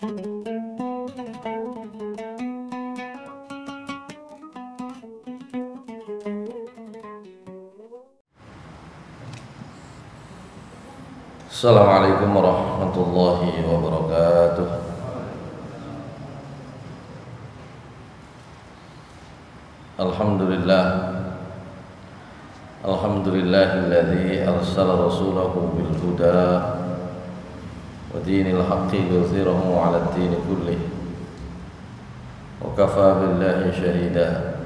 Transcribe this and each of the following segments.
Assalamualaikum warahmatullahi wabarakatuh. Alhamdulillahilladzi arsala rasulahu bil huda wa dinil haqqi liyudhhirahu 'ala ad-din kullih wa kafaa billahi shahida.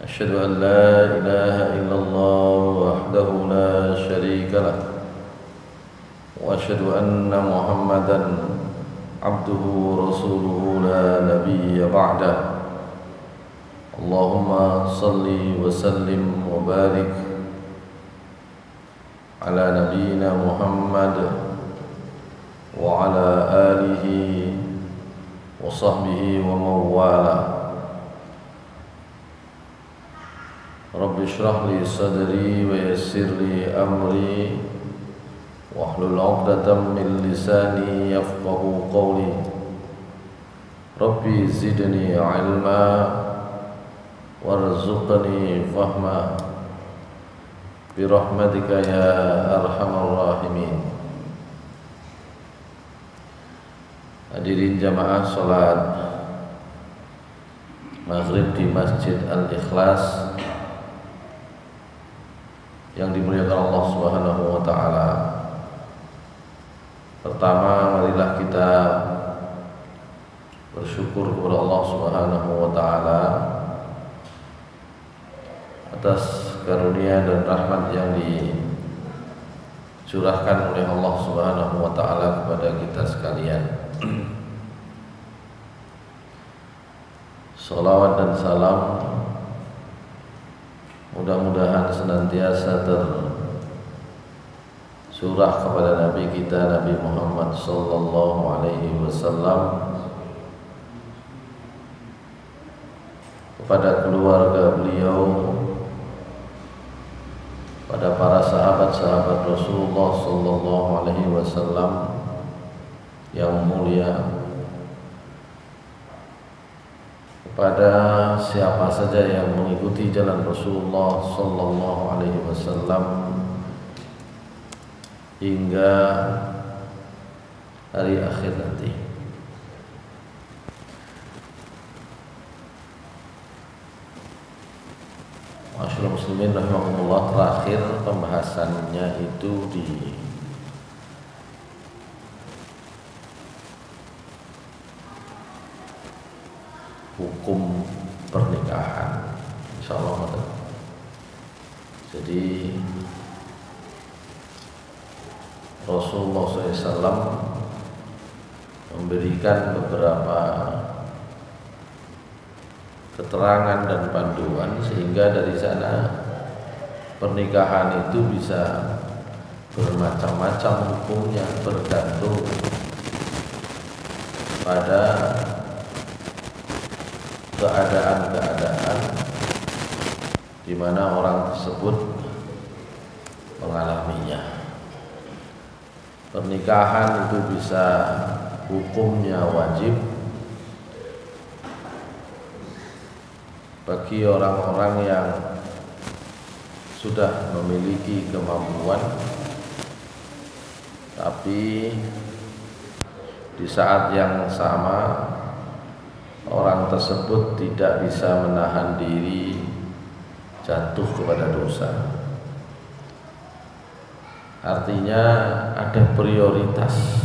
Asyhadu an la ilaha illallah wahdahu la syarika lah wa asyhadu anna Muhammadan abduhu wa rasuluhu la nabiyya ba'dah. Allahumma salli wa sallim wa barik ala nabiyyina Muhammad wa ala alihi wa sahbihi wa mawala. Rabbi shrah li sadri wa yassir li amri wahlul 'uqdatam min lisani yafqahu qawli. Rabbi zidni 'ilma warzuqni fahma birahmatika ya arhamar rahimin. Hadirin jamaah salat maghrib di Masjid Al-Ikhlas yang dimuliakan Allah Subhanahu wa taala. Pertama, marilah kita bersyukur kepada Allah Subhanahu wa taala atas karunia dan rahmat yang dicurahkan oleh Allah Subhanahu wa taala kepada kita sekalian. Salawat dan salam mudah-mudahan senantiasa tercurah kepada Nabi kita Nabi Muhammad sallallahu alaihi wasallam, kepada keluarga beliau, pada para sahabat-sahabat Rasulullah sallallahu alaihi wasallam yang mulia, kepada siapa saja yang mengikuti jalan Rasulullah sallallahu alaihi wasallam hingga hari akhir nanti. Masyaallah muslimin rahimakumullah, terakhir pembahasannya itu di hukum pernikahan, insyaallah. Jadi Rasulullah SAW memberikan beberapa keterangan dan panduan sehingga dari sana pernikahan itu bisa bermacam-macam hukumnya, bergantung pada keadaan-keadaan di mana orang tersebut mengalaminya. Pernikahan itu bisa hukumnya wajib bagi orang-orang yang sudah memiliki kemampuan, tapi di saat yang sama orang tersebut tidak bisa menahan diri jatuh kepada dosa. Artinya ada prioritas.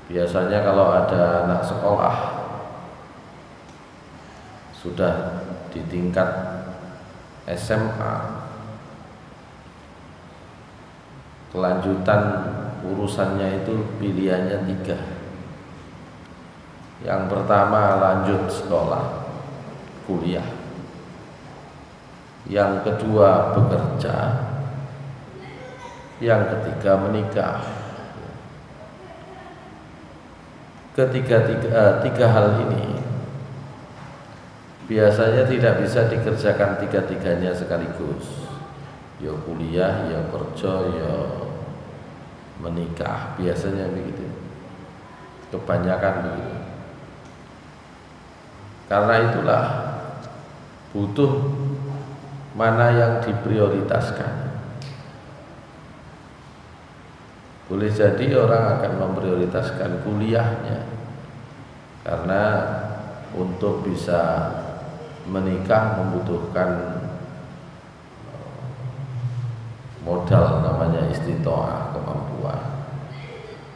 Biasanya kalau ada anak sekolah sudah di tingkat SMA, kelanjutan urusannya itu pilihannya 3. Yang pertama lanjut sekolah, kuliah. Yang kedua bekerja. Yang ketiga menikah. Tiga hal ini biasanya tidak bisa dikerjakan tiga-tiganya sekaligus. Ya kuliah, ya kerja, ya menikah, biasanya begitu, kebanyakan begitu. Karena itulah butuh mana yang diprioritaskan. Boleh jadi orang akan memprioritaskan kuliahnya, karena untuk bisa menikah membutuhkan modal, namanya istitoah, kemampuan.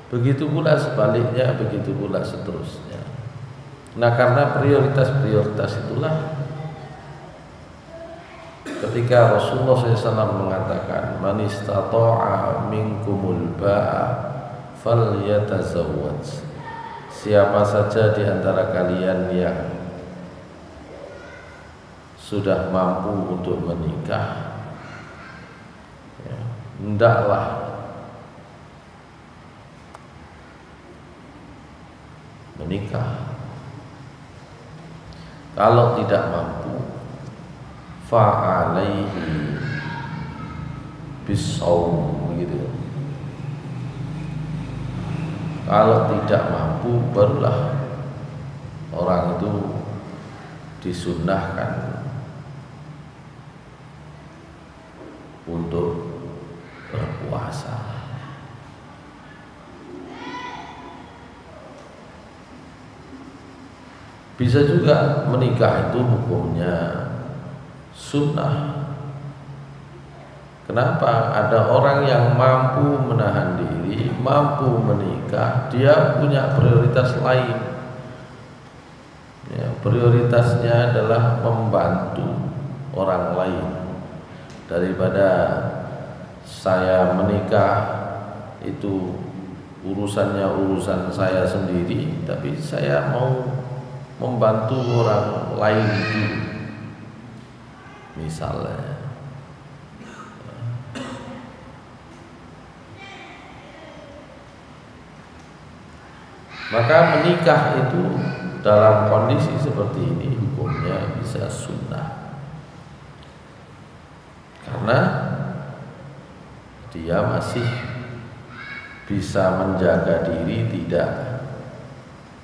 Begitu pula sebaliknya, begitu pula seterusnya. Nah, karena prioritas-prioritas itulah ketika Rasulullah SAW mengatakan man istata'a minkumul ba'a falyatazawwaj, siapa saja di antara kalian yang sudah mampu untuk menikah, ya, hendaklah menikah. Kalau tidak mampu, fa'alaihi bisawm, begitu. Kalau tidak mampu, barulah orang itu disunnahkan untuk berpuasa. Bisa juga menikah itu hukumnya sunnah. Kenapa? Ada orang yang mampu menahan diri, mampu menikah, dia punya prioritas lain. Ya, prioritasnya adalah membantu orang lain. Daripada saya menikah itu urusannya urusan saya sendiri, tapi saya mau membantu orang lain dulu. Misalnya maka menikah itu dalam kondisi seperti ini hukumnya bisa sunnah, karena dia masih bisa menjaga diri tidak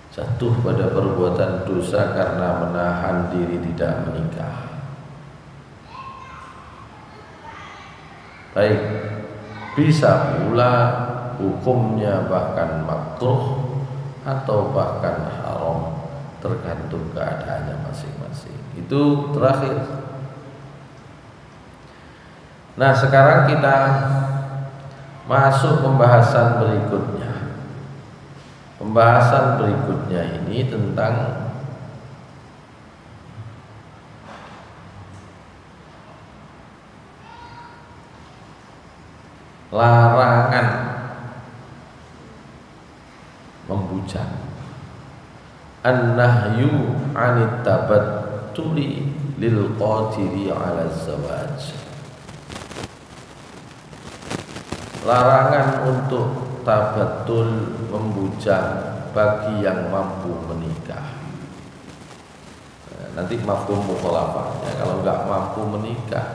jatuh pada perbuatan dosa karena menahan diri tidak menikah. Baik, bisa pula hukumnya bahkan makruh atau bahkan haram, tergantung keadaannya masing-masing. Itu terakhir. Nah, sekarang kita masuk pembahasan berikutnya. Pembahasan berikutnya ini tentang larangan membujang. An-nahyu 'anit tabattuli lil qadiri 'ala zawaj. Larangan untuk tabattul, membujang bagi yang mampu menikah. Nanti mafhum mukhalafahnya, kalau nggak mampu menikah,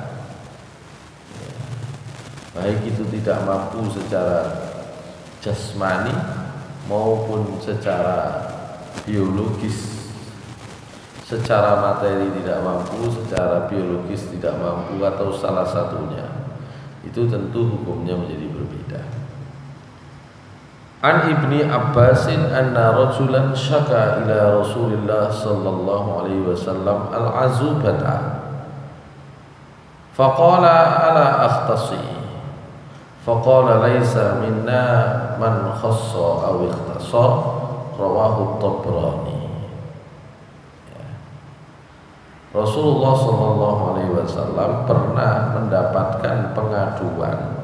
baik itu tidak mampu secara jasmani maupun secara biologis, secara materi tidak mampu, secara biologis tidak mampu, atau salah satunya, itu tentu hukumnya menjadi berbeda. An Ibni Abbasin anna rajulan syaka ila Rasulillah sallallahu alaihi wasallam al-azubata faqala ala akhtasi faqala laisa minna man khassa aw ikhtasa, rawahu Tabrani. Rasulullah sallallahu alaihi wasallam pernah mendapatkan pengaduan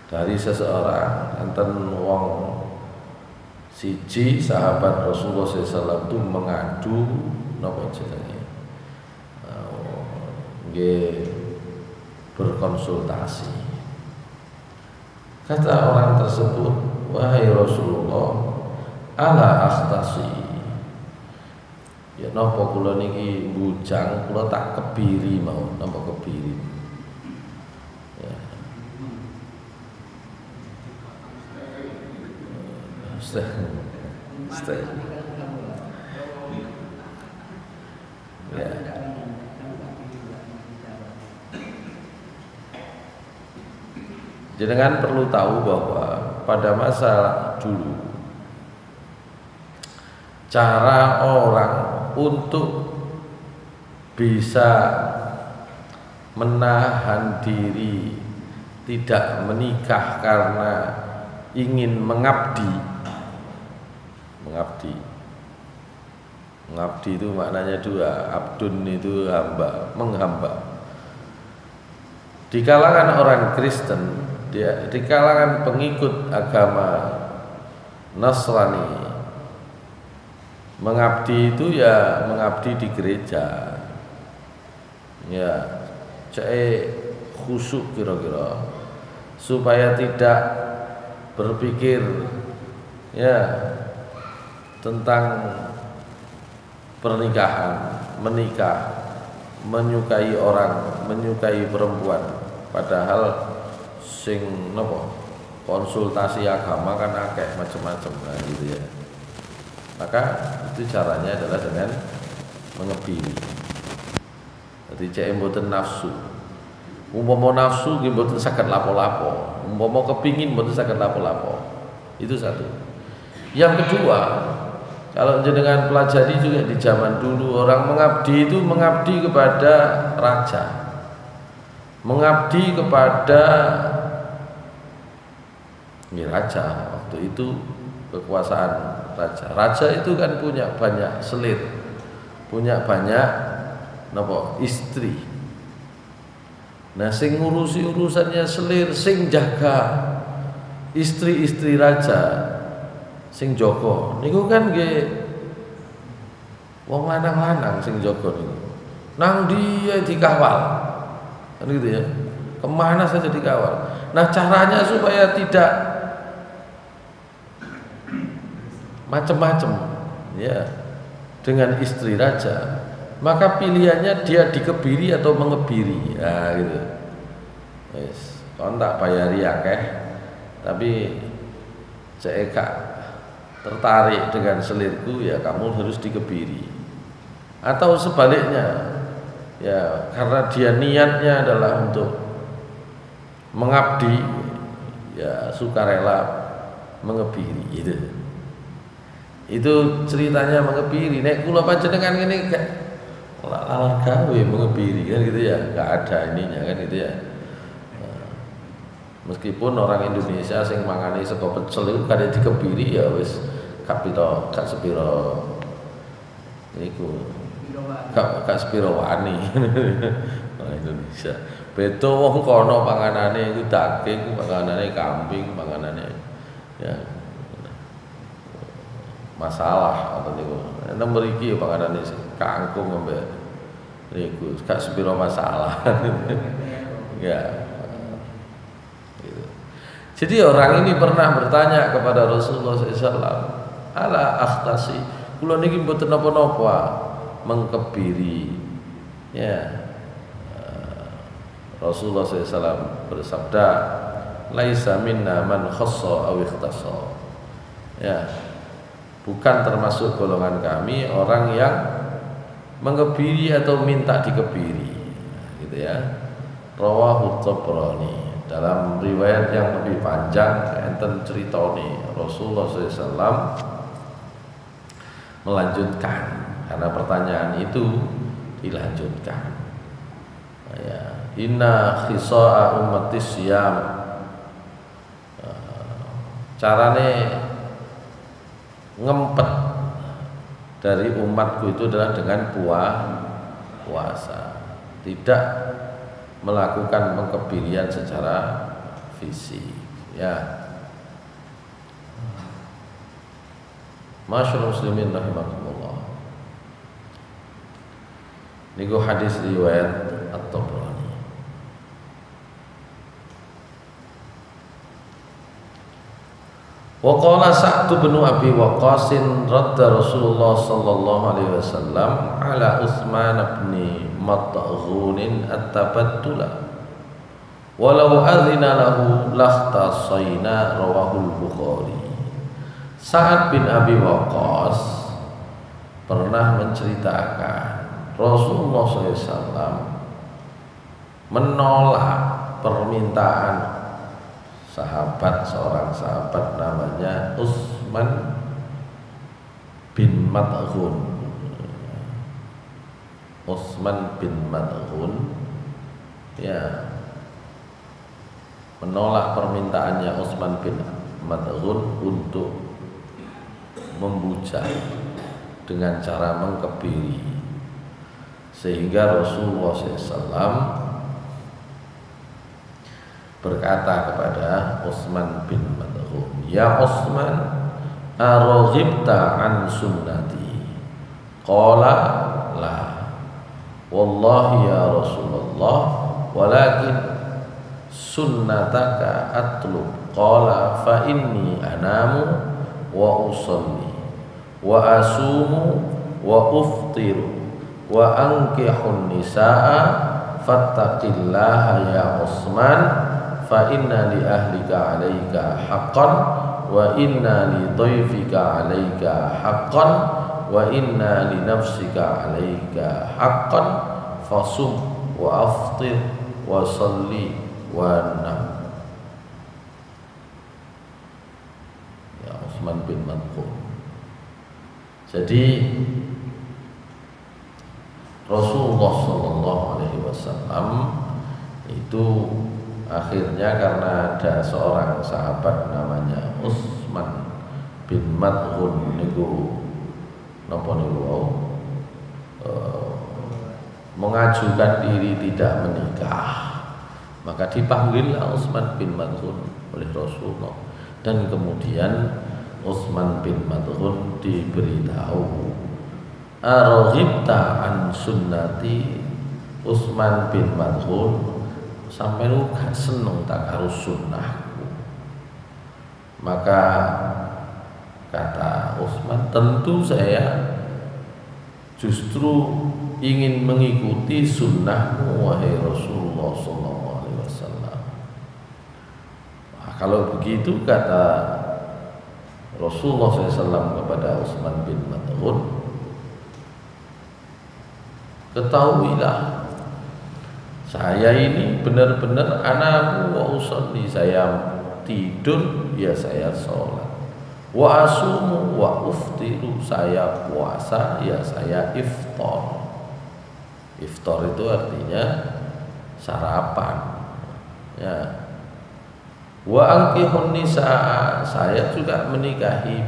dari seseorang, enten wong siji sahabat Rasulullah SAW itu mengadu napa jenenge, berkonsultasi. Kata orang tersebut, wahai Rasulullah, ala akhtasi, ya napa kula niki bujang, kula tak kebiri mau, napa kebiri. Ya, Ya. Jenengan perlu tahu bahwa pada masa dulu cara orang untuk bisa menahan diri tidak menikah karena ingin mengabdi itu maknanya dua, abdun itu hamba, menghamba. Di kalangan orang Kristen, di kalangan pengikut agama Nasrani, mengabdi itu ya mengabdi di gereja, ya khusyuk kira-kira, supaya tidak berpikir ya tentang pernikahan, menikah, menyukai orang, menyukai perempuan. Padahal sing nopo konsultasi agama kan akeh macam-macam gitu ya. Maka itu caranya adalah dengan mengebiri. Jadi cek mboten nafsu. Umpama nafsu nggih mboten saged lapo-lapo. Umpama kepingin mboten saged lapo-lapo. Itu satu. Yang kedua, kalau jenengan pelajari juga di zaman dulu, orang mengabdi itu mengabdi kepada raja, mengabdi kepada raja. Waktu itu kekuasaan raja. Raja itu kan punya banyak selir, punya banyak istri. Nah, sing ngurusi urusannya selir, sing jaga istri-istri raja, sing joko niku kan nggih wong lanang-lanang sing joko niku. Nang dia dikawal. Kan gitu ya. Kemana saja dikawal. Nah, caranya supaya tidak macam-macam ya dengan istri raja, maka pilihannya dia dikebiri atau mengebiri. Nah, gitu. Wis, kon tak bayari akeh, tapi saya tertarik dengan selirku, ya kamu harus dikebiri. Atau sebaliknya, ya karena dia niatnya adalah untuk mengabdi, ya sukarela mengebiri gitu. Itu ceritanya mengebiri. Nek kula panjenengan ngene gak lalar gawe mengebiri kan gitu ya, enggak ada ininya kan gitu ya. Meskipun orang Indonesia sing mangani sego pecel itu kadang dikebiri ya wis kapito gak sepiro niku. Gak sepiro wani. Orang Indonesia. Beda wong kono panganane iku daging, panganane kambing, panganane ya masalah atau niku. Nang mriki panganane kangkung ambek niku gak sepiro masalah. Ya. Jadi orang ini pernah bertanya kepada Rasulullah SAW, ala akhtasi, kula niki mboten napa-napa mengkebiri. Ya. Rasulullah SAW bersabda, laisa minna man khassa aw ikhtassa. Ya. Bukan termasuk golongan kami orang yang mengebiri atau minta dikebiri. Gitu ya. Rawahu Tabrani. Dalam riwayat yang lebih panjang enten ceritoni Rasulullah SAW melanjutkan, karena pertanyaan itu dilanjutkan. Ya, inna khisa'a ummatis siyam. Carane ngempet dari umatku itu adalah dengan puasa, tidak melakukan pengkebirian secara fisik, ya. Masyaallah muslimin rahimakumullah. Niku hadis riwayat At-Tabrani. Wa qala Sa'd bin Abi Waqqas radda Rasulullah sallallahu alaihi wasallam ala Utsman bin Mad'ghun at-tabattula walau adzina lahu lakhtasayna rawahul Bukhari. Sa'ad bin Abi Waqqas pernah menceritakan Rasulullah SAW menolak permintaan seorang sahabat namanya Utsman bin Mad'un. Utsman bin Mad'un ya menolak permintaannya Utsman bin Mad'un untuk membujang dengan cara mengkebiri, sehingga Rasulullah SAW berkata kepada Utsman bin Mad'un, "Ya Utsman, araghibta an sunnati?" Qala la. Wallahi ya Rasulullah, walakin sunnataka atlub. Qala fa inni anamu wa usalli wa asumu wa uftiru wa ankihun nisaa fattaqillaha ya Utsman fa inna li ahlika 'alaika haqqan wa inna li dhaifika 'alaika haqqan wa inna li nafsika 'alaika haqqan fasum wa aftir wa salli wa nam. Ya Utsman bin Mad'un. Jadi Rasulullah Shallallahu Alaihi Wasallam itu akhirnya karena ada seorang sahabat namanya Utsman bin Mad'un niku napa niku mengajukan diri tidak menikah, maka dipanggillah Utsman bin Mad'un oleh Rasulullah, dan kemudian Utsman bin Mad'un diberitahu, "Araghibta an sunnati?" Utsman bin Mad'un, sampai lu gak seneng tak karo sunnahku. Maka kata Utsman, "Tentu saya justru ingin mengikuti sunnahmu wahai Rasulullah SAW." Nah, kalau begitu kata Rasulullah SAW kepada Utsman bin Mad'un, "Ketahuilah, saya ini benar-benar anamu wa usolli, saya tidur ya saya sholat, wa asumu wa uftiru, saya puasa ya saya iftar." Iftar itu artinya sarapan ya. Wa ankihun nisaa, saya juga menikahi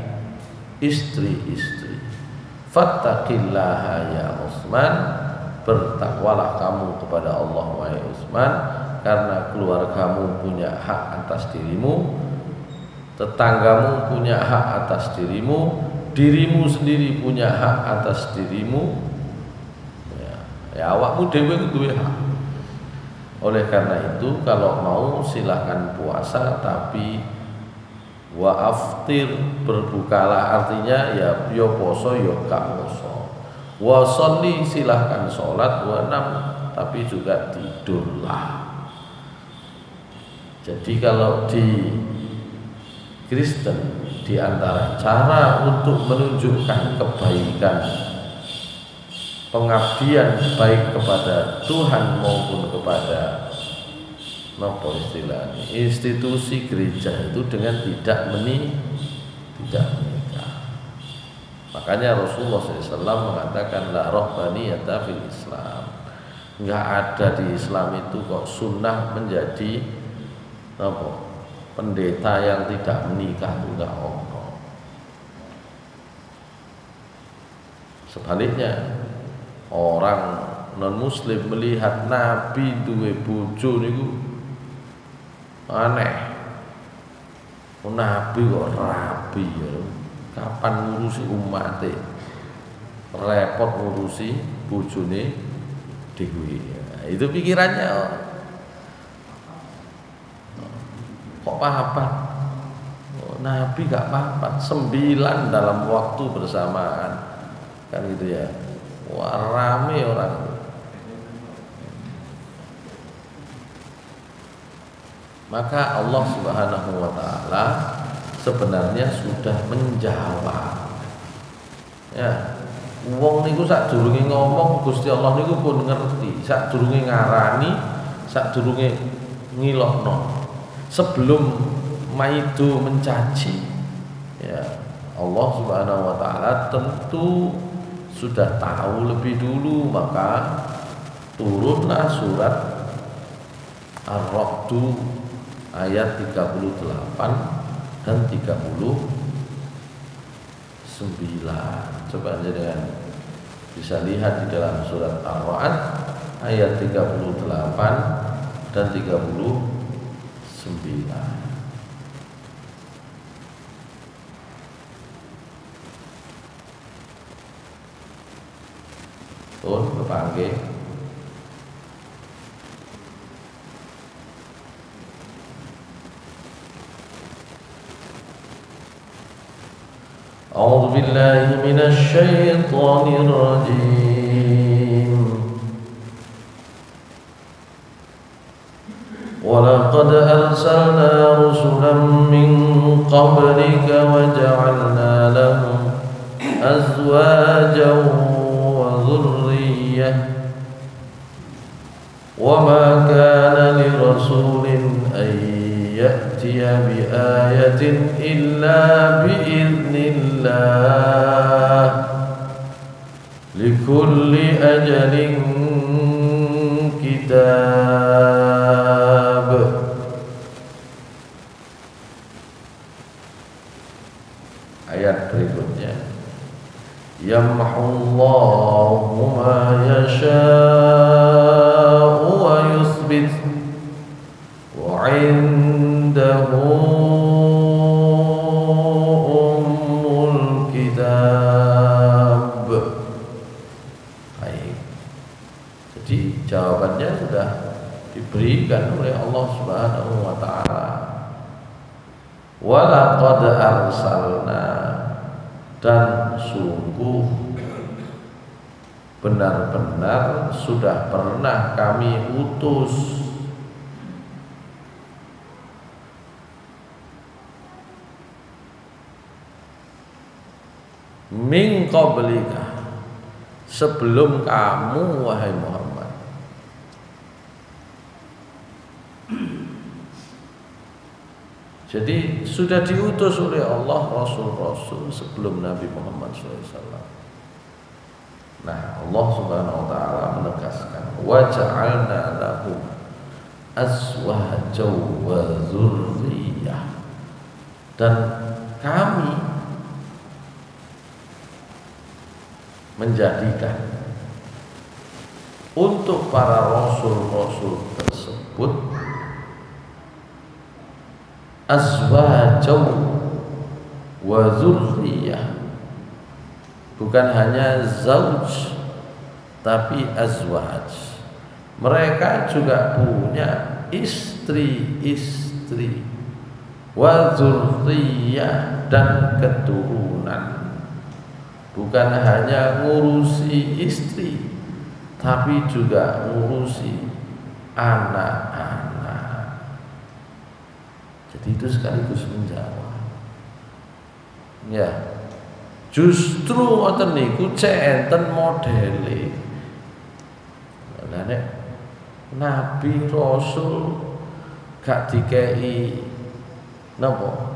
istri-istri. Fattaqillaha ya Utsman, bertakwalah kamu kepada Allah wahai Utsman, karena keluargamu punya hak atas dirimu, tetanggamu punya hak atas dirimu, dirimu sendiri punya hak atas dirimu. Ya awakmu dhewe duwe hak. Oleh karena itu kalau mau silahkan puasa, tapi wa aftir, berbukalah, artinya ya yo poso yo gak poso. Wa sholli, silahkan sholat, wa nam, tapi juga tidurlah. Jadi kalau di Kristen, di antara cara untuk menunjukkan kebaikan, pengabdian baik kepada Tuhan maupun kepada apa istilahnya institusi gereja itu dengan tidak menikah. Makanya Rasulullah SAW mengatakan la rahbaniyata fil Islam, nggak ada di Islam itu kok sunnah menjadi apa, pendeta yang tidak menikah itu nggak ono. Sebaliknya, orang non muslim melihat Nabi duwe bojo niku aneh. Nabi kok rabi ya, kapan ngurusi umate, repot ngurusi bojone dhewe. Itu pikirannya. Kok papat? Nabi gak papat, 9 dalam waktu bersamaan, kan gitu ya. Wah, rame orang. Maka Allah Subhanahu wa taala sebenarnya sudah menjawab. Ya, wong niku sadurunge ngomong Gusti Allah niku pun ngerti, sadurunge ngarani, sadurunge ngilokno. Sebelum maido mencaci, ya Allah Subhanahu wa taala tentu sudah tahu lebih dulu, maka turunlah surat Ar-Ra'd ayat 38 dan 39. Coba aja dengan bisa lihat di dalam surat Ar-Ra'd ayat 38 dan 39. Turun kepanggih. أعوذ بالله من الشيطان الرجيم ولقد أرسلنا رسلا من قبلك وجعلنا لهم أزواجا وذرية وما كان لرسول أن يأتي بآية إلا بإذن الله لكل أجل كتاب. Ayat berikutnya, yamhullahu ma yasha'u wa yuthbit wa 'indahu ummul kitab. Baik. Jadi jawabannya sudah diberikan oleh Allah Subhanahu wa taala. Wa laqad arsalna, dan sungguh benar-benar sudah pernah kami utus min qablika, sebelum kamu wahai Muhammad. Jadi sudah diutus oleh Allah Rasul-Rasul sebelum Nabi Muhammad SAW. Nah, Allah Subhanahu Wa Taala menegaskan, wa ja'alna lahum azwajan wa dzurriyyah, dan kami menjadikan untuk para rasul-rasul tersebut azwajan wa dzurriyyah, bukan hanya zauj tapi azwaj. Mereka juga punya istri-istri, wa dzurriyyah, dan keturunan. Bukan hanya ngurusi istri tapi juga ngurusi anak-anak. Jadi itu sekaligus menjawab. Ya, justru ngoten niku cek enten modele. Lah nek Nabi Rasul gak dikei napa?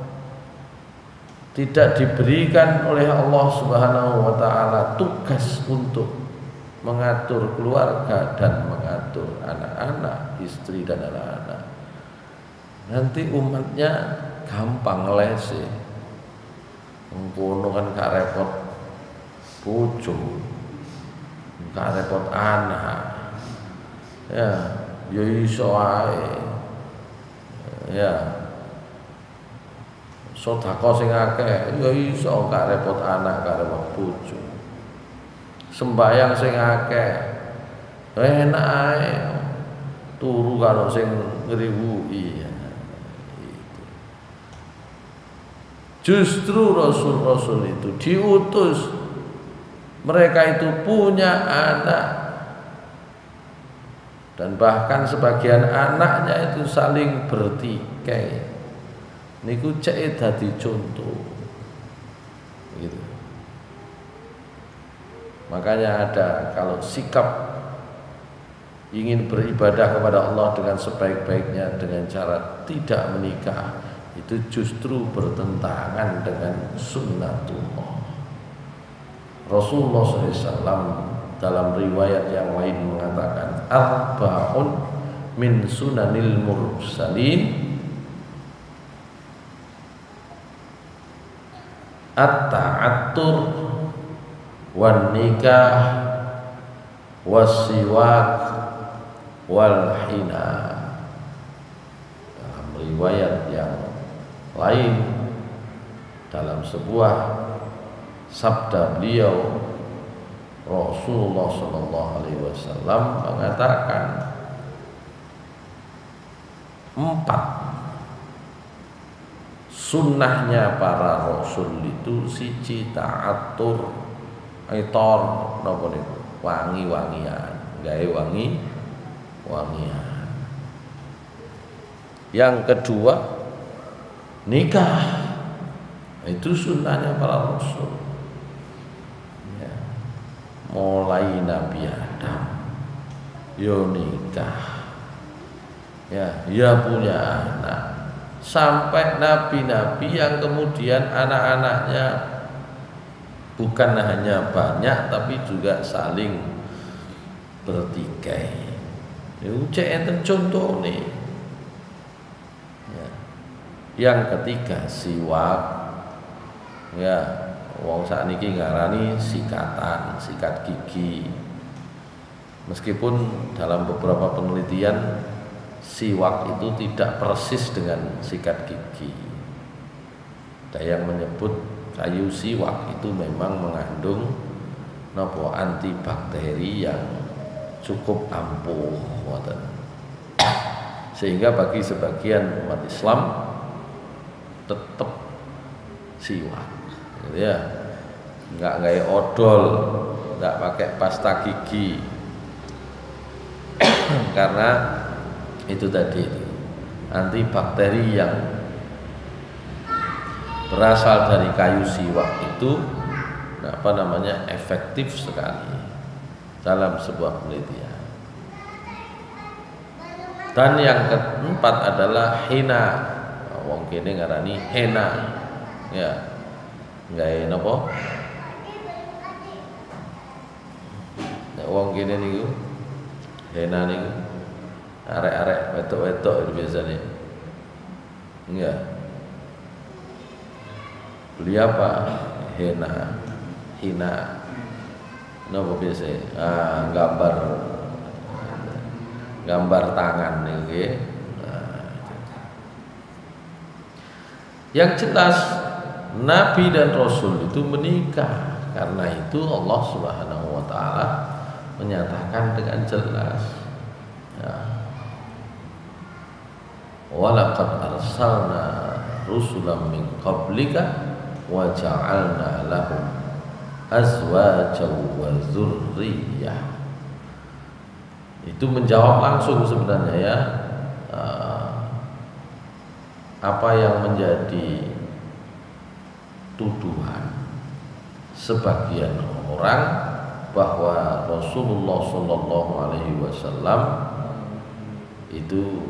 Tidak diberikan oleh Allah Subhanahu wa taala tugas untuk mengatur keluarga dan mengatur anak-anak, istri dan anak-anak. Nanti umatnya gampang lese. Mengkono kan gak repot bojo, gak repot anak. Ya, yo iso ae. Ya. Sedekah sing akeh yo iso gak repot anak, gak repot bojo. Sembayang sing akeh enak ae. Turu karo sing ngriwuki. Justru Rasul-Rasul itu diutus, mereka itu punya anak, dan bahkan sebagian anaknya itu saling bertikai. niku cek dadi contoh gitu. Makanya ada kalau sikap ingin beribadah kepada Allah dengan sebaik-baiknya dengan cara tidak menikah, itu justru bertentangan dengan sunnatullah. Rasulullah SAW dalam riwayat yang lain mengatakan arba'un min sunanil mursalin at-ta'attur wan nikah wasiwak wal hina. Dalam riwayat yang lain, dalam sebuah sabda beliau, Rasulullah SAW mengatakan 4 sunnahnya para rasul itu siji ta'atur, aitor napa niku, wangi-wangian, gawe wangian. Yang kedua nikah, itu sunnahnya para rasul. Ya. Mulai Nabi Adam, yo nikah, ya punya anak, sampai nabi-nabi yang kemudian anak-anaknya bukan hanya banyak tapi juga saling bertikai. Itu enten contoh nih. Ya. Yang ketiga siwak. Ya, wong sakniki ngarani sikatan, sikat gigi. Meskipun dalam beberapa penelitian siwak itu tidak persis dengan sikat gigi. Ada yang menyebut kayu siwak itu memang mengandung antibakteri yang cukup ampuh, sehingga bagi sebagian umat Islam tetap siwak, gitu ya, nggak kayak odol, nggak pakai pasta gigi, karena itu tadi antibakteri yang berasal dari kayu siwak itu efektif sekali dalam sebuah penelitian. Dan yang keempat adalah hina. Wong kene ngarani hena. Ya. Gawe napa? Nek wong kene niku hena niku arek-arek wedok-wedok itu biasanya. Enggak. Beli apa? Hina. Napa biasa? Gambar tangan niki. Yang jelas Nabi dan Rasul itu menikah. Karena itu Allah Subhanahu wa taala menyatakan dengan jelas. Ya. Walaqad arsalna rusulan min qablika wa ja'alna lahum azwajan wa dzurriyyah. Itu menjawab langsung sebenarnya ya apa yang menjadi tuduhan sebagian orang bahwa Rasulullah Shallallahu Alaihi Wasallam itu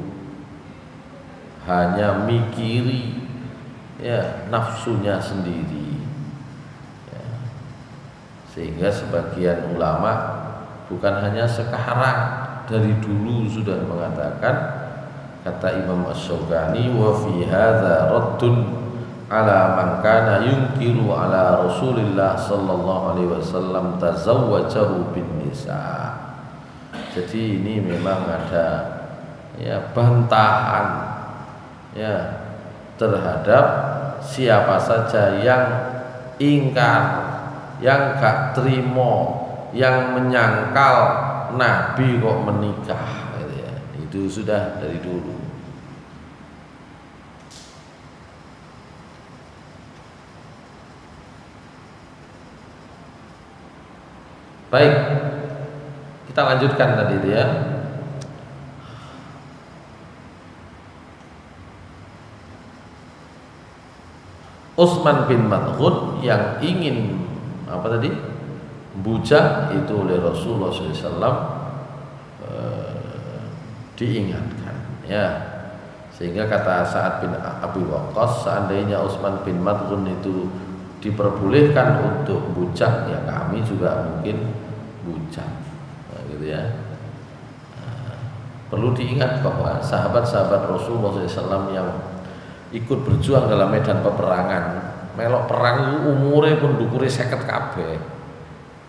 hanya mikiri nafsunya sendiri, sehingga sebagian ulama bukan hanya sekarang, dari dulu sudah mengatakan, kata Imam Asy-Syaukani, wa fi hadza raddun ala man kana yunkiru ala Rasulillah sallallahu alaihi wasallam tazawwajahu bin nisa. Jadi ini memang ada bantahan terhadap siapa saja yang ingkar, yang gak terima, yang menyangkal Nabi kok menikah, itu sudah dari dulu. Baik, kita lanjutkan tadi itu ya. Utsman bin Mad'un yang ingin apa tadi? Bujang itu oleh Rasulullah SAW diingatkan ya. Sehingga kata Sa'ad bin Abi Waqqas, seandainya Utsman bin Mad'un itu diperbolehkan untuk bujang, ya kami juga mungkin bujang, nah, gitu ya. Perlu diingat bahwa sahabat-sahabat Rasulullah SAW yang ikut berjuang dalam medan peperangan, melok perang itu umure pun dukure 50 kabeh,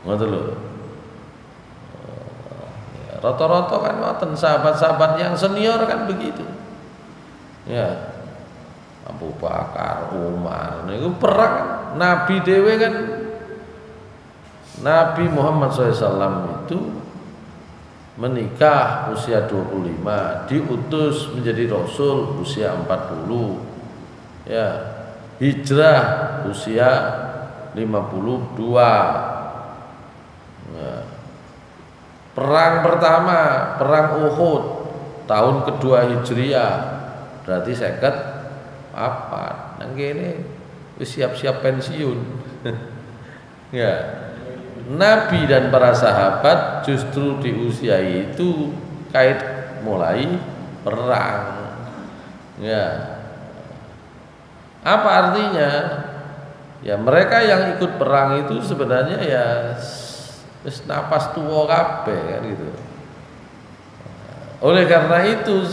ngoten lho. Rata-rata kan ngoten, sahabat-sahabat yang senior kan begitu. Ya, Abu Bakar, Umar, niku perang Nabi dewe kan, Nabi Muhammad SAW itu menikah usia 25, diutus menjadi Rasul usia 40, ya, hijrah usia 52. Ya. Perang pertama, perang Uhud tahun kedua Hijriah, berarti 54. Nang kene wis siap-siap pensiun. Ya. Nabi dan para sahabat justru di usia itu kait mulai perang. Ya. Apa artinya? Ya mereka yang ikut perang itu sebenarnya ya wis napas tuwa kabeh kan gitu. Oleh karena itu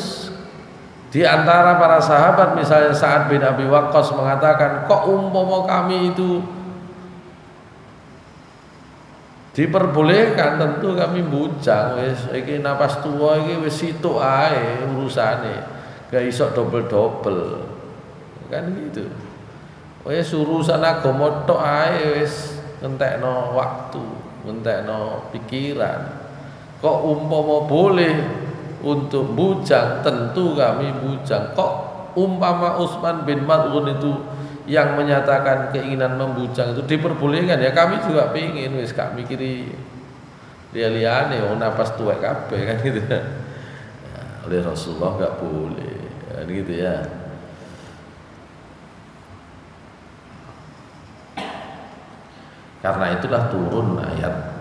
di antara para sahabat misalnya Sa'ad bin Abi Waqqas mengatakan, kok umpama kami itu diperbolehkan, tentu kami bujang, wis iki napas tuwa iki wis situk ae urusane, gak iso dobel-dobel. Kan gitu. Wis urusan agama tok ae wis ngentekno waktu, ngentekno pikiran. Kok umpama boleh untuk bujang, tentu kami bujang. Kok umpama Utsman bin Mad'un itu yang menyatakan keinginan membujang itu diperbolehkan, ya kami juga pengin, wis gak mikiri liane wong napas tuwek kabeh kan gitu. Ya, oleh Rasulullah gak boleh kan gitu ya. Karena itulah turun ayat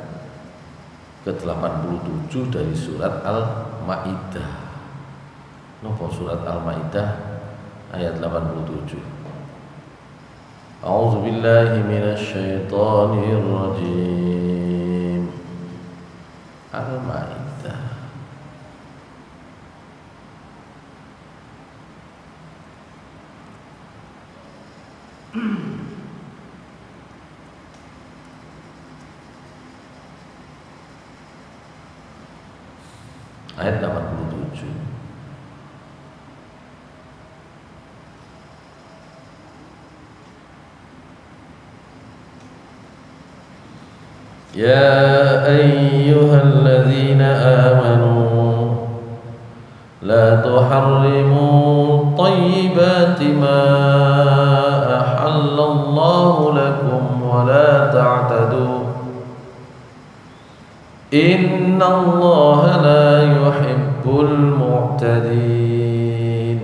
ke-87 dari surat Al-Maidah. Napa surat Al-Maidah ayat 87. A'udzu billahi minasyaitonir rajim. Al-Maidah ayat 87. Ya ayyuhalladzina amanu la tuharrimu thayyibati ma ahallallahu lakum wa la ta'tadu innallaha la yuhibbul mu'tadin.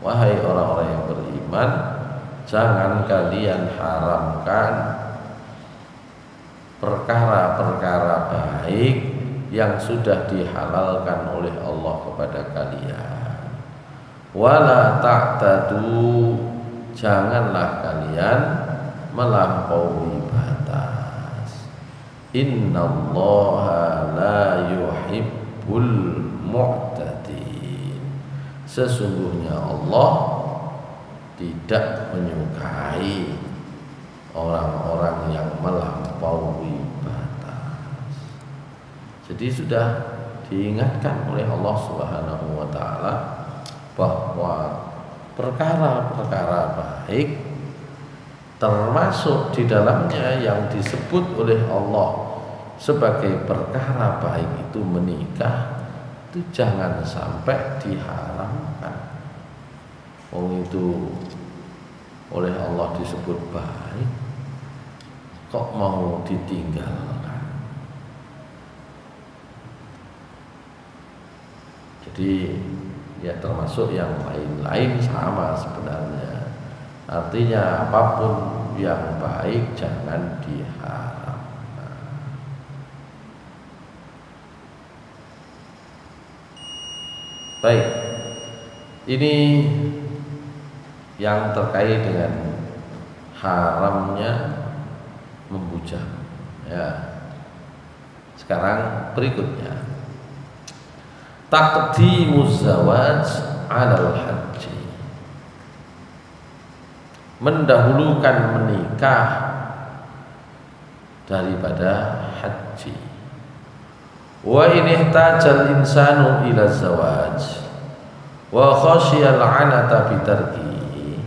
Wahai orang-orang yang beriman, jangan kalian haramkan perkara-perkara baik yang sudah dihalalkan oleh Allah kepada kalian. Wala ta'tadu, janganlah kalian melampaui batas. Innallaha la yuhibbul mu'tadin. Sesungguhnya Allah tidak menyukai orang-orang yang melampaui batas. Jadi sudah diingatkan oleh Allah Subhanahu wa taala bahwa perkara-perkara baik termasuk di dalamnya yang disebut oleh Allah sebagai perkara baik itu menikah, itu jangan sampai diharamkan. Wong itu oleh Allah disebut baik, kok mau ditinggalkan? Jadi ya termasuk yang lain-lain sama sebenarnya. Artinya apapun yang baik jangan diharap. Baik, ini yang terkait dengan haramnya membujang. Ya. Sekarang berikutnya, taqdimuz zawaj 'alal haji. Mendahulukan menikah daripada haji. Wa in ihtajal insanu ila zawaj wa khashiyal 'anata bi tarkihi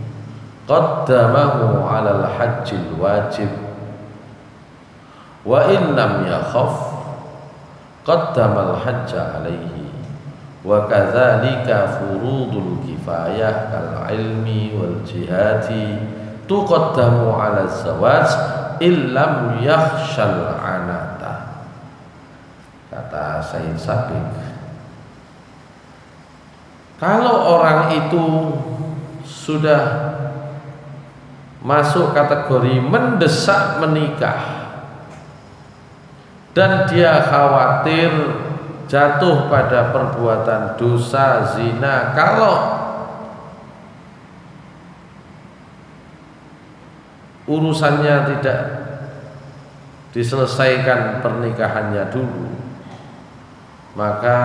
qaddamahu 'alal hajjil wajib wa in lam yakhaf qaddamal hajja 'alaihi. Wa kadzalika furudul kifayah kal ilmi wal jihati tuqaddamu 'ala zawaj illam yakhshal 'anata. Kata Said Sabiq, kalau orang itu sudah masuk kategori mendesak menikah dan dia khawatir jatuh pada perbuatan dosa zina kalau urusannya tidak diselesaikan pernikahannya dulu, maka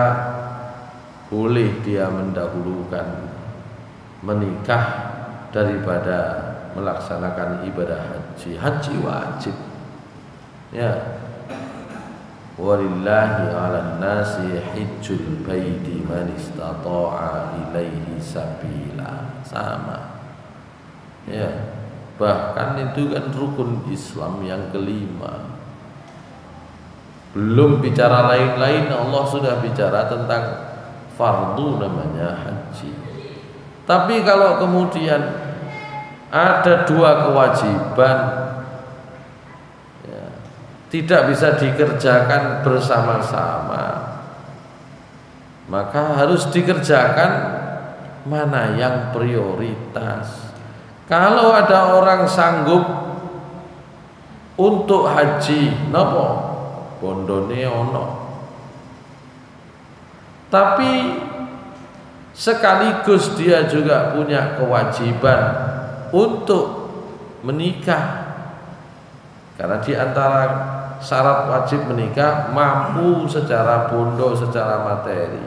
boleh dia mendahulukan menikah daripada melaksanakan ibadah haji. Haji wajib, ya. Walillahi 'alan nasi hijjul baiti man istata'a ilaihi sabila. Sama, ya. Bahkan itu kan rukun Islam yang kelima. Belum bicara lain-lain, Allah sudah bicara tentang fardu namanya haji. Tapi kalau kemudian ada dua kewajiban, ya, tidak bisa dikerjakan bersama-sama, maka harus dikerjakan mana yang prioritas. Kalau ada orang sanggup untuk haji, nopo bondone ono, tapi sekaligus dia juga punya kewajiban untuk menikah, karena di antara syarat wajib menikah mampu secara bondo, secara materi,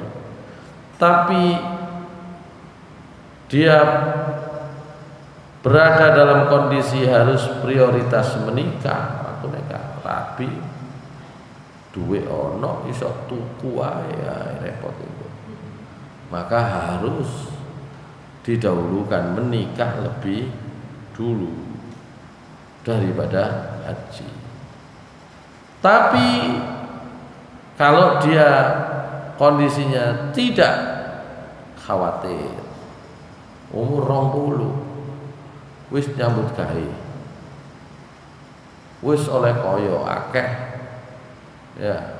tapi dia berada dalam kondisi harus prioritas menikah. Aku nikah rabi duwe ono iso tuku ae, repot itu. Maka harus didahulukan menikah lebih dulu daripada haji. Tapi kalau dia kondisinya tidak khawatir, umur 20 wis nyambut gawe, wis oleh kaya akeh, ya,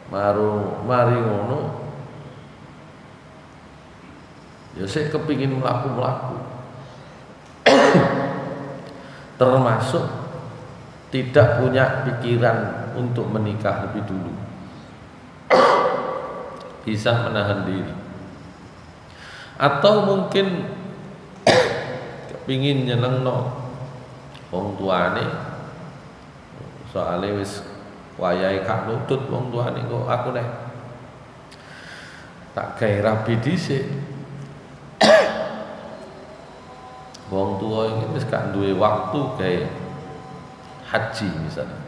mari ngono ya sik kepingin mlaku-mlaku. Termasuk tidak punya pikiran untuk menikah lebih dulu, bisa menahan diri, atau mungkin kepingin nyenengno wong tuane, soalnya wis wayahe gak nutut wong tuane, kok aku nek tak gawe rabi dhisik. Wong tua ini wis gak duwe waktu kayak haji misalnya.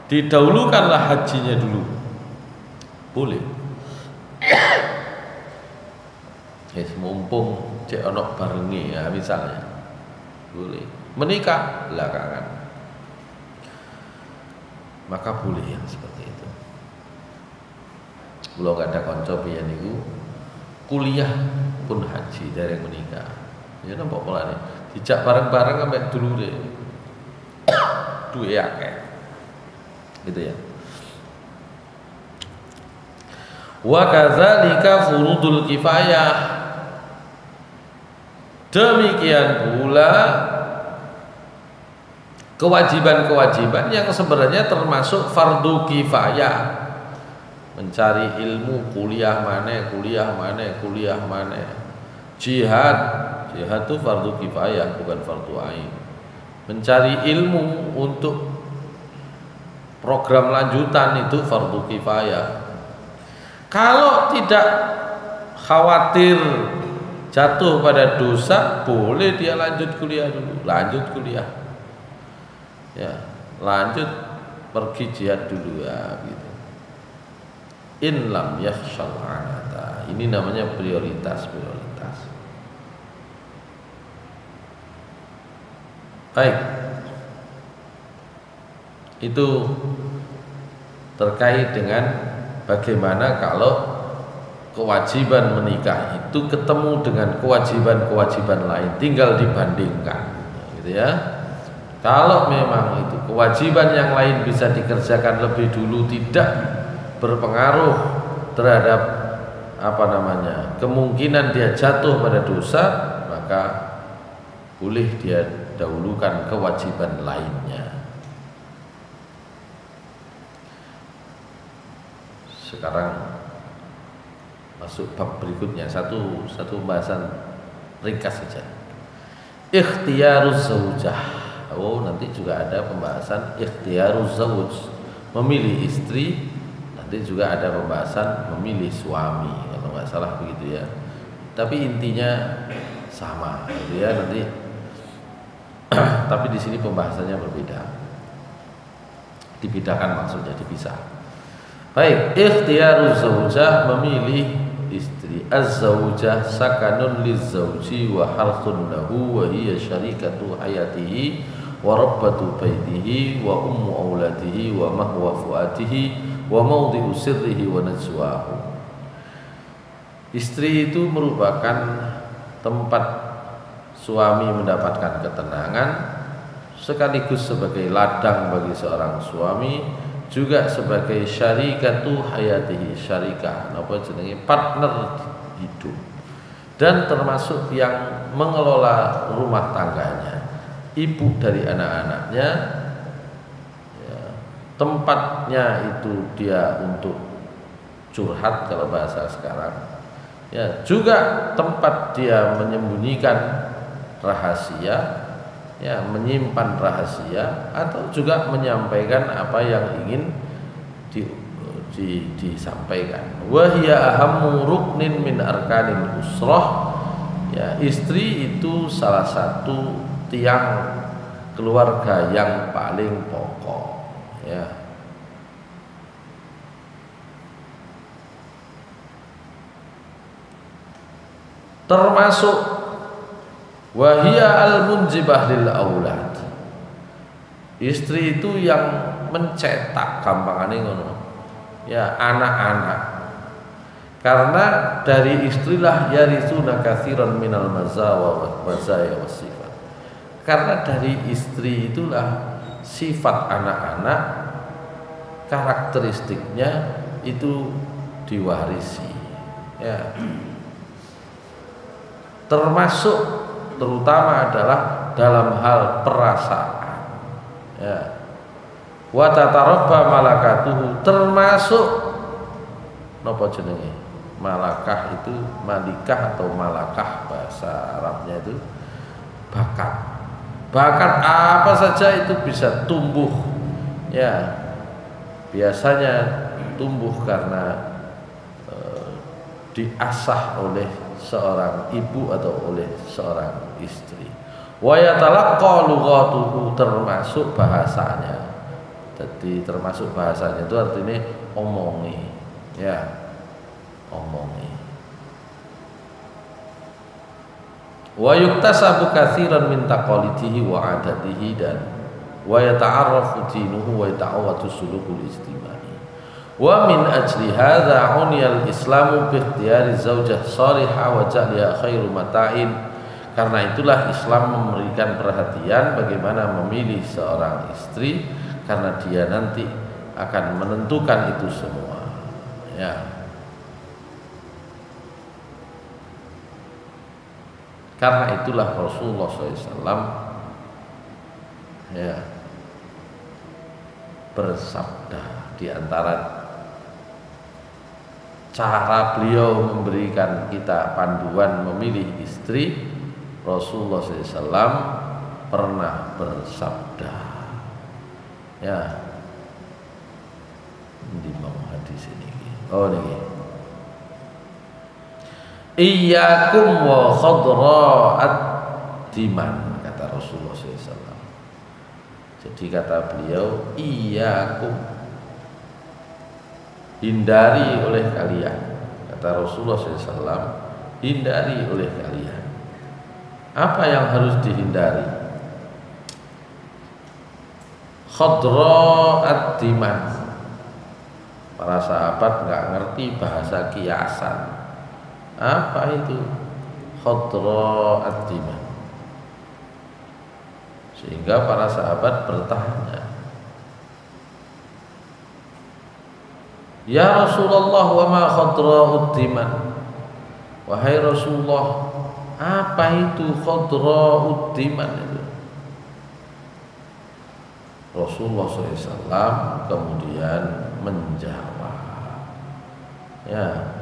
Didahulukanlah hajinya dulu, boleh. Mumpung cek ono barengi, ya misalnya, boleh. Menikah belakangan, maka boleh yang seperti itu. Kalau gak ada konco piye niku kuliah pun haji dari menikah, ya nampak polane dijak bareng-bareng sampai dulure duwe akeh gitu ya. Wa kadzalika furudul kifayah, Demikian pula kewajiban-kewajiban yang sebenarnya termasuk fardu kifayah. Mencari ilmu, kuliah mana. Jihad itu fardu kifayah, bukan fardu ain. Mencari ilmu untuk program lanjutan itu fardu kifayah. Kalau tidak khawatir jatuh pada dosa, boleh dia lanjut kuliah dulu, ya, lanjut pergi jihad dulu ya, gitu. In lam yakhshal anata, ini namanya prioritas. Baik, itu terkait dengan bagaimana kalau kewajiban menikah itu ketemu dengan kewajiban-kewajiban lain, tinggal dibandingkan, gitu ya. Kalau memang itu kewajiban yang lain bisa dikerjakan lebih dulu, tidak berpengaruh terhadap kemungkinan dia jatuh pada dosa, maka boleh dia dahulukan kewajiban lainnya. Sekarang masuk bab berikutnya, satu pembahasan ringkas saja. Ikhtiyaruz zaujah. Nanti juga ada pembahasan ikhtiyaruz zauj, memilih istri. Nanti juga ada pembahasan memilih suami, kalau nggak salah begitu ya. Tapi intinya sama, gitu ya nanti. Tapi di sini pembahasannya berbeda. Dibedakan maksudnya, dipisah. Baik, ikhtiyaruz zaujah, memilih istri. Az-zaujah sakanun liz-zauji wa harthun lahu wa hiya syarikatu hayatihi wa rabbatu baitihi wa ummu auladihi wa mahwa fuatihi wa mawdi'u sirrihi wa najwahu. Istri itu merupakan tempat suami mendapatkan ketenangan, sekaligus sebagai ladang bagi seorang suami, juga sebagai syarikatu hayatihi, syarikah partner hidup, dan termasuk yang mengelola rumah tangganya, ibu dari anak-anaknya ya, tempatnya itu dia untuk curhat kalau bahasa sekarang ya, juga tempat dia menyembunyikan rahasia ya, menyimpan rahasia, atau juga menyampaikan apa yang ingin disampaikan. Wahya ahammu ruknin min arkanil usrah, ya, istri itu salah satu tiang keluarga yang paling pokok ya. Termasuk wahia al-munjibah lil aulad, istri itu yang mencetak, gampangane ngono ya, anak-anak. Karena dari istrilah yarisuna katsiran minal mazawa wazaya wasifat. Karena dari istri itulah sifat anak-anak, karakteristiknya itu diwarisi ya. Termasuk terutama adalah dalam hal perasaan ya. Wa tatarabba malakatuhu, termasuk napa jenenge malakah itu, malikah atau malakah bahasa Arabnya itu bakat apa saja itu bisa tumbuh ya. Biasanya tumbuh karena diasah oleh seorang ibu atau oleh seorang istri. Wa yatalaqqa lughatuhu, termasuk bahasanya. Jadi termasuk bahasanya itu artinya omongi ya, omongi. Wa yuktasabu katsiran min taqalidihi wa adatihi, dan wa yata'arrafu dinuhu wa yata'awwatu sulukul ijtimai. Wa min ajli hadza uniyal islamu bi ikhtiyari zaujah salihah wa ja'liha khairu mata'in. Karena itulah Islam memberikan perhatian bagaimana memilih seorang istri, karena dia nanti akan menentukan itu semua ya. Karena itulah Rasulullah SAW ya bersabda, di antara cara beliau memberikan kita panduan memilih istri, Rasulullah SAW pernah bersabda ya, di mau hadis ini. Oh ini, iyyakum wa khadra'at diman, kata Rasulullah SAW. Jadi kata beliau, iyyakum, hindari oleh kalian, kata Rasulullah SAW, hindari oleh kalian. Apa yang harus dihindari? Khadra'at diman. Para sahabat nggak ngerti bahasa kiasan. Apa itu khadra'at diman? Sehingga para sahabat bertanya, ya Rasulullah, wa ma khadra'ud diman? Wahai Rasulullah, apa itu khadra'ud diman itu? Rasulullah SAW kemudian menjawab, ya,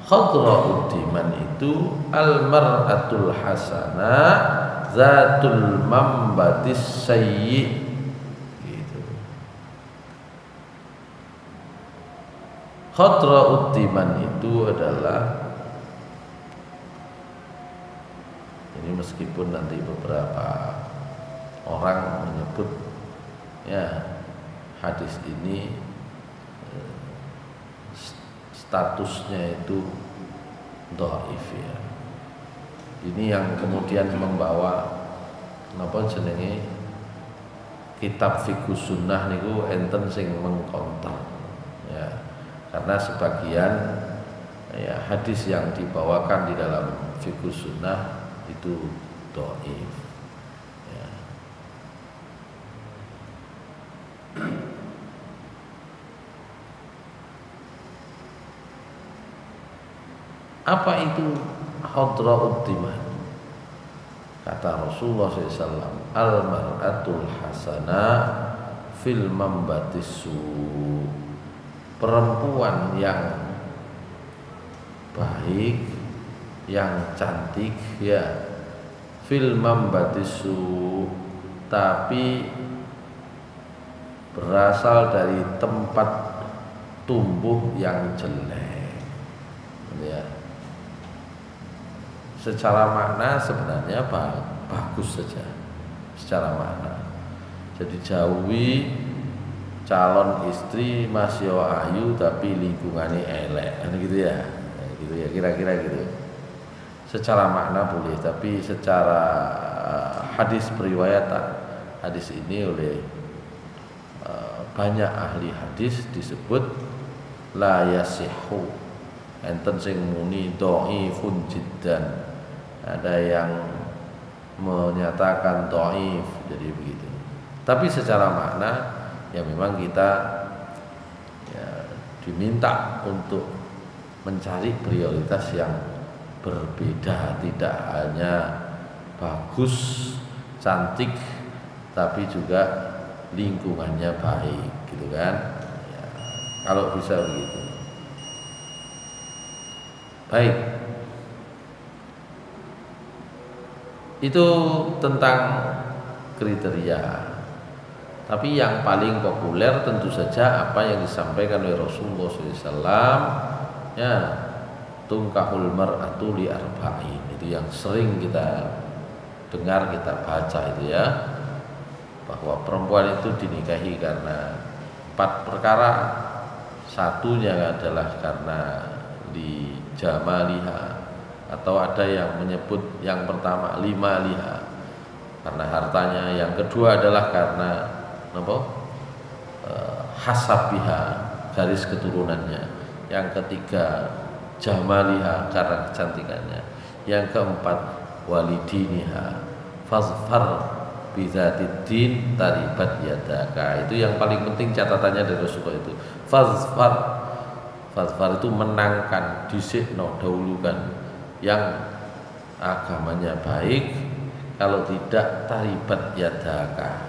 khadra'ud diman itu al-mar'atul hasanah zatul mambatis sayyi, gitu. Khadra'ud diman itu adalah, ini meskipun nanti beberapa orang menyebut ya hadis ini statusnya itu dhaif ya. Ini yang kemudian membawa napa jenenge kitab Fiqhus Sunnah niku enten sing mengkonter ya, karena sebagian ya hadis yang dibawakan di dalam Fiqhus Sunnah itu dhaif ya. Apa itu khadra'ud diman? Kata Rasulullah SAW, al-mar'atul hasanah fil mambatis su, perempuan yang baik, yang cantik ya, fil mambatis su, tapi berasal dari tempat tumbuh yang jelek ya. Secara makna sebenarnya bagus saja secara makna. Jadi jauhi calon istri masih ayu tapi lingkungannya elek, kan gitu ya, gitu ya, kira-kira gitu. Secara makna boleh, tapi secara hadis periwayatan hadis ini oleh banyak ahli hadis disebut la yasihhu, enten sing muni dhaifun jiddan, ada yang menyatakan dhaif, jadi begitu. Tapi secara makna ya memang kita ya diminta untuk mencari prioritas yang berbeda, tidak hanya bagus, cantik, tapi juga lingkungannya baik, gitu kan ya, kalau bisa begitu. Baik, itu tentang kriteria. Tapi yang paling populer tentu saja apa yang disampaikan oleh Rasulullah SAW ya, tungkahul mar'atu li arba'in, itu yang sering kita dengar, kita baca itu ya, bahwa perempuan itu dinikahi karena 4 perkara. Satunya adalah karena di jamaliha, atau ada yang menyebut yang pertama 5 liha, karena hartanya. Yang kedua adalah karena apa? Hasabiha, garis keturunannya. Yang ketiga jamaliha, karena kecantikannya. Yang keempat walidiniha, fazfar bizatiddin taribat yadaka. Itu yang paling penting catatannya dari Rasulullah itu. Fazfar itu menangkan, disikno, dahulukan yang agamanya baik, kalau tidak taribat yadaka.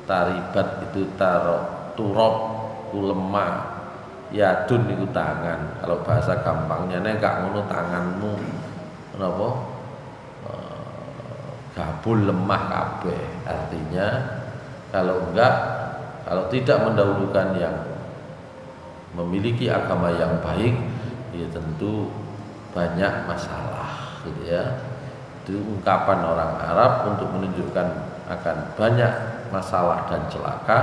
Taribat itu turab itu lemah, yadun itu tangan. Kalau bahasa gampangnya nek gak ngono tanganmu napa gabul lemah kabeh. Artinya kalau tidak mendahulukan yang memiliki agama yang baik, ya tentu banyak masalah gitu ya. Itu ungkapan orang Arab untuk menunjukkan akan banyak masalah dan celaka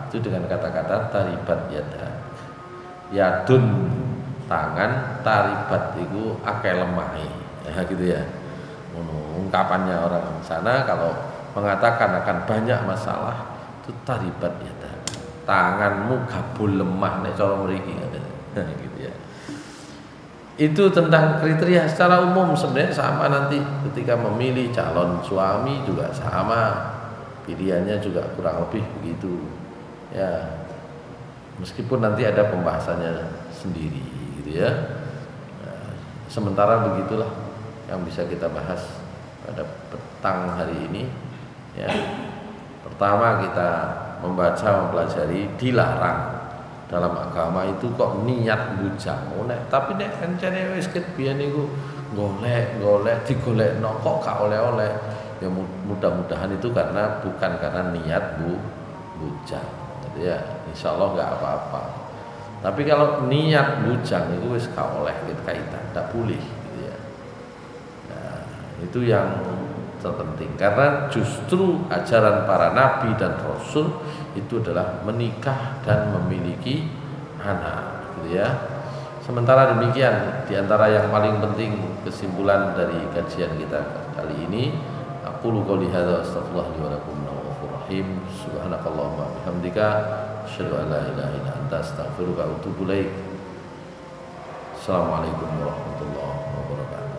itu dengan kata-kata taribat yadun tangan, taribat itu akeh lemai ya gitu ya. Ungkapannya orang sana kalau mengatakan akan banyak masalah itu taribat tanganmu gabul lemah nek cara mriki gitu ya. Itu tentang kriteria secara umum. Sebenarnya sama nanti ketika memilih calon suami juga sama, pilihannya juga kurang lebih begitu ya, meskipun nanti ada pembahasannya sendiri gitu ya. Nah, sementara begitulah yang bisa kita bahas pada petang hari ini ya. Pertama kita mempelajari dilarang dalam agama itu kok niat bujang. Tapi nek encene wis ket biyen niku golek digolekno kok gak oleh-oleh. Ya mudah-mudahan itu bukan karena niat bujang. Jadi ya insyaallah enggak apa-apa. Tapi kalau niat bujang itu wis gak oleh kaitan, enggak boleh gitu ya. Nah, itu yang terpenting karena justru ajaran para nabi dan rasul itu adalah menikah dan memiliki anak gitu ya. Sementara demikian, di antara yang paling penting kesimpulan dari kajian kita kali ini, aqulu qouli hadza astaghfirullah li wa lakum ghafurur rahim. Subhanakallahumma bihamdika asyhadu an la ilaha illa anta astaghfiruka wa atubu ilaik. Assalamualaikum warahmatullahi wabarakatuh.